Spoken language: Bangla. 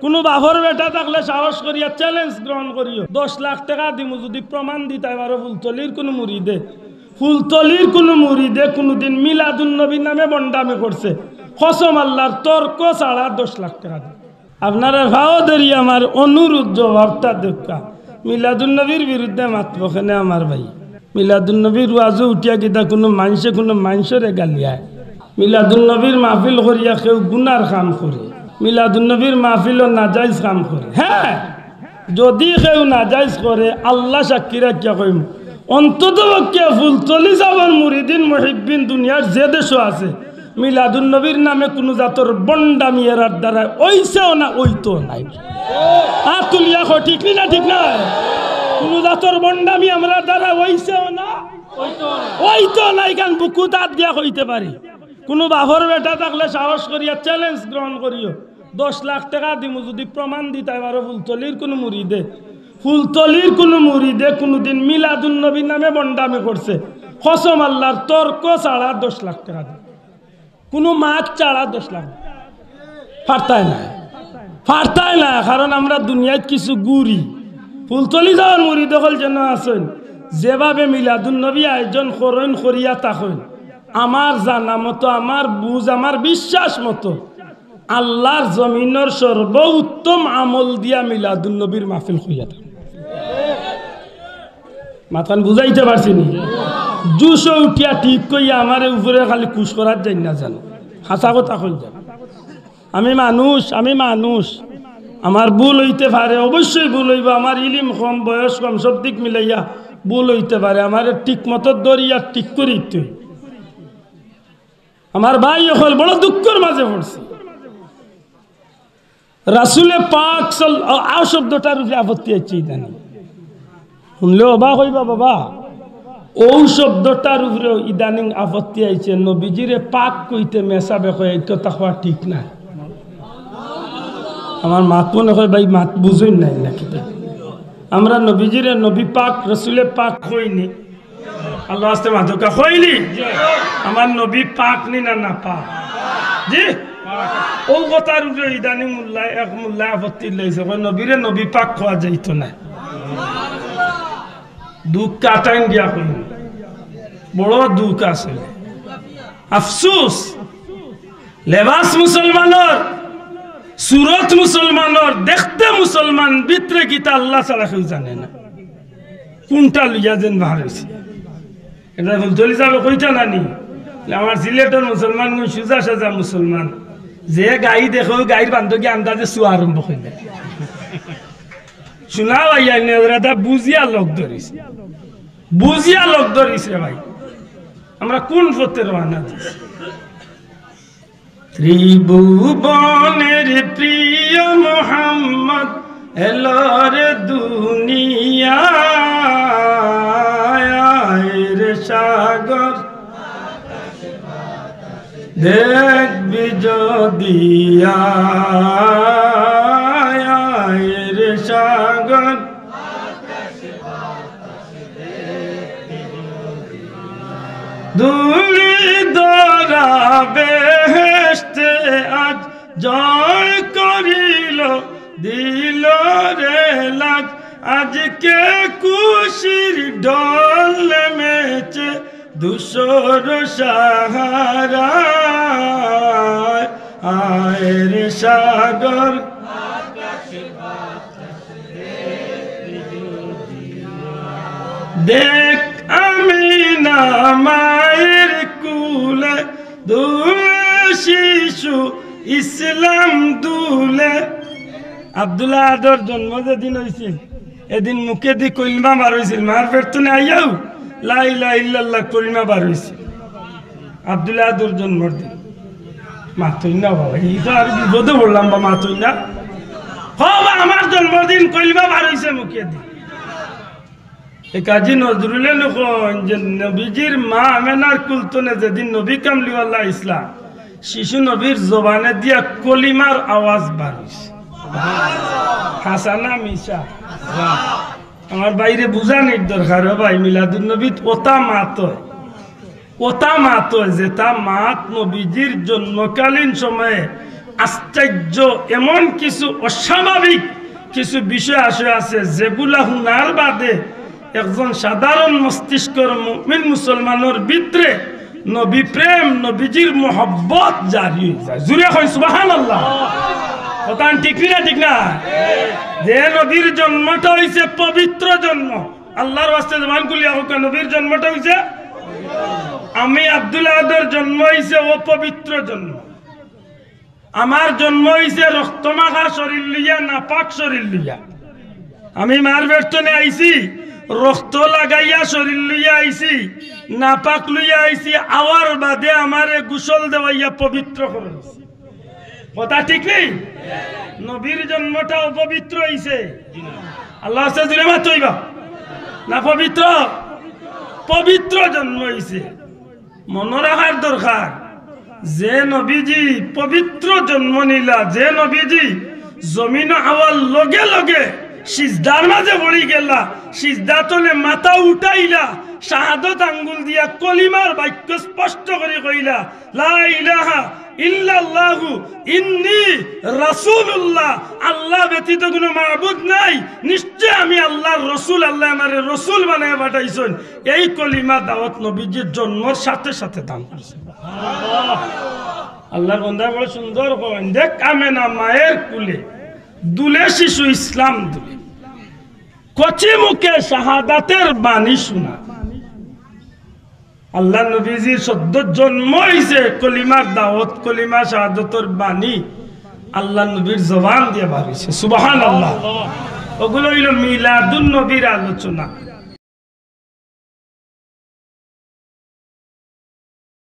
কোনো বাপর বেটা থাকলে সাহস করিয়া চ্যালেঞ্জ গ্রহণ করিও 10 লাখ টাকা দিমু যদি প্রমাণ দিতে পারো ফুলতলির কোনো মুরিদে কোনোদিন মিলাদুন নবী নামে বন্ডামি করছে কসম আল্লাহর তর্ক ছাড়া 10 লাখ টাকা দিই। আপনারা ভাও ধরি আমার অনুরোধ জবাবটা দেখা মিলাদুন নবীর বিরুদ্ধে মাতব কেন আমার ভাই? মিলাদুন নবীর ওয়াজে উঠিয়া কিতা কোনো মানুষরে গালিয়ায়? মিলাদুন নবীর মাহফিল করিয়া কেউ গুনার কাম করে, মিলাদুন নবীর মাহফিলও নাজাইজ কাম করে। হ্যাঁ, যদি কেউ নাজাইজ করে আল্লাহ সাক্ষী রাখিয়া কইম অন্তত পক্ষে ফুলতলি যাবার মুরিদিন মুহিব্বিন দুনিয়ার যে দেশও আছে মিলাদুন নবীর নামে কোনো জাতর বন্ডামি এরার দ্বারা ওইছেও না ওইতো নাই। তুলিয়া ঠিক না ঠিক না? কোনো জাতর বন্ডামি আমরা দ্বারা ওইছেও না ওইতো নাই। কারণ বুকু তাত দিয়া হইতে পারি। কোনো বাপর বেটা থাকলে সাহস করিয়া চ্যালেঞ্জ গ্রহণ করিও 10 লাখ টাকা দিমু যদি প্রমাণ দিতে পারো ফুলতলির কোনো মুরিদে কোনোদিন মিলাদুন নবী নামে বন্ডামি করছে কসম আল্লাহর তর্ক ছাড়া 10 লাখ টাকা দিই। কোনো মাছ ছাড়া 10 লাখ ফারতায় না। কারণ আমরা দুনিয়ায় কিছু গুড়ি ফুলতলি যাওয়ার মুরিদ হল যেন আছেন যেভাবে মিলাদুন নবী আয়োজন করেন করিয়া থাকেন আমার জানা মতো আমার বুঝ আমার বিশ্বাস মতো আল্লাহর জমিনের সর্বোত্তম আমল দিয়া মিলাদুন নবীর মাহফিল হইয়া থাকে। মাথান বুঝাইতে পারছি নি? জুসো উঠিয়া ঠিক কইয়া আমার উপরে খালি কুশ করার যাই না জানো, হাসা কথা কই যান। আমি মানুষ আমার ভুল হইতে পারে, অবশ্যই ভুল হইব। আমার ইলিম কম, বয়স কম, সব দিক মিলাইয়া ভুল হইতে পারে। আমার ঠিক মতো দরিয়া ঠিক করিতে আমার ভাই হল বড় দুঃখের মাঝে পড়ছে। রাসূলে পাক আ শব্দটার উপরে আপত্তি আছে জানি, শুনলে অবাক হইবা বাবা। ও শব্দটার উপরে ইদানিং আপত্তি আইছে। নবীজিরে পাক কইতে মেসাবে কয় এটা তাহা ঠিক না। আমার মাত মনে হয় ভাই মাত বুঝই নাই নাকি? আমরা নবীজিরে নবী পাক রাসূলে পাক কইনি, আল্লাহ আস্তে মাদকা কইলি আমার নবী পাক নি না পাক জি। ও কথার উপরে ইদানিং মোল্লা আপত্তি লাইছে, নবীরে নবী পাক খাওয়া যাইতো না। দুঃখ কাটাইন দিয়া কইল, বড় দুঃখ আছে। আফসোস লেবাস মুসলমানের, সুরত মুসলমানের, দেখতে মুসলমান, ভিতরে গীতা আল্লাহ ছাড়া কেউ জানে না। কোনটা লইয়া যেন বাহার হয়েছে এটা চলে যাবে কইটা নানি। আমার সিলেটের মুসলমান সুজা সাজা মুসলমান, যে গাই দেখো গাইর বান্ধবী আন্দাজে শোয়া আরম্ভ করলে শোনা ভাই বুঝিয়া লোক ধরিস ভাই। আমরা কোন পথে রওনা দিছি? ত্রিভুবনের প্রিয় মুহাম্মদ এলোর দুনিয়ায় সাগর দেখবি যদি রে সাগর ধুলি ধরা বেহেশতে আজ জয় করিল দিল রে লাজ। আজকে খুশির ঢল নেমেছে দুশোর সাহারা আয়ের সাগর দেখ আমিনা মায়ের কুলে দুলে শিশু ইসলাম দুলে। আব্দুল্লাহ আদর জন্ম যেদিন হয়েছিল এদিন মুখে দি কলমা বার হয়েছিল, মার পেট তো আইয়াও লা ইলাহা ইল্লাল্লাহ কলমা বার হয়েছিল আব্দুল্লাহ আদর জন্মর দিন। মাতই না বাবা, এই তো আর বিপদে বললাম বা মাতই না বাবা, আমার জন্মদিন কলমা বার হয়েছে মুখে দি। কাজী নজরুলে নখন যে নবীজির মা আমেনার কুলতনে যেদিন নবী কামলিওয়াল্লাহ ইসলাম শিশু নবীর জবানে দিয়া কলিমার আওয়াজ বার হয়েছে। হাসানা মিশা আমার বাইরে বুঝানির দরকার ভাই। মিলাদুন নবী ওতা মাত যে তা মাত নবীজির জন্মকালীন সময়ে আশ্চর্য এমন কিছু অস্বাভাবিক কিছু বিষয় আছে যেগুলা হুনার বাদে একজন সাধারণ মস্তিষ্কর মুমিন মুসলমানের ভিতরে নবী প্রেম নবীজির মোহব্বত জারি হয়ে যায়। জুড়ে হয় সুবহানাল্লাহ। কথা ঠিক না ঠিক না? যে নবীর জন্মটা হইছে পবিত্র জন্ম, আল্লাহর ওয়াস্তে জবান খুলিয়া হোক, নবীর জন্মটা হইছে, আমি আব্দুল আহাদের জন্ম হইছে অপবিত্র জন্ম, আমার জন্ম হইছে রক্তমাখা শরীর লইয়া নাপাক শরীর লইয়া। আমি মার বেষ্টনে আইছি, রক্ত লাগাইয়া শরীর লইয়া আইছি, নাপাক লইয়া আইছি, আওয়ার বাদে আমারে গোসল দেওয়াইয়া পবিত্র করে দিছে। কথা ঠিক নেই? নবীর জন্মটা অপবিত্র হইছে, আল্লাহ জুড়ে মাতইবা না, পবিত্র পবিত্র জন্ম হইছে। মনে রাখার দরকার, যে নবীজি পবিত্র জন্ম নিলা, যে নবীজি জমিন আওয়াল লগে লগে সিজদার মাঝে পড়ি গেলা, সিজদা তলে মাথা উঠাইলা, শাহাদত আঙ্গুল দিয়া কলিমার বাক্য স্পষ্ট করে কইলা, লা ইলাহা ইল্লাল্লাহু ইন্নী রাসূলুল্লাহ, আল্লাহ ব্যতীত কোনো মাবুদ নাই, নিশ্চয় আমি আল্লাহর রাসূল, আল্লাহ আমারে রাসূল বানায় পাঠাইছেন। এই কলিমা দাওয়াত নবীজির জন্মের সাথে সাথে দান করেছেন। আল্লাহর বান্দা বড় সুন্দর করেন, দেখ আমেনা মায়ের কুলে দুলে শিশু ইসলাম দুলে, কচি মুখে শাহাদাতের বাণী শোনা। আল্লাহ নবীজির সদ্য জন্ম হইছে, কলিমার দাওয়াত কলিমা শাহাদাতের বাণী আল্লাহ নবীর জবান দিয়ে বার হইছে। সুবহানাল্লাহ। ওগুলো হইল মিলাদুন নবীর আলোচনা।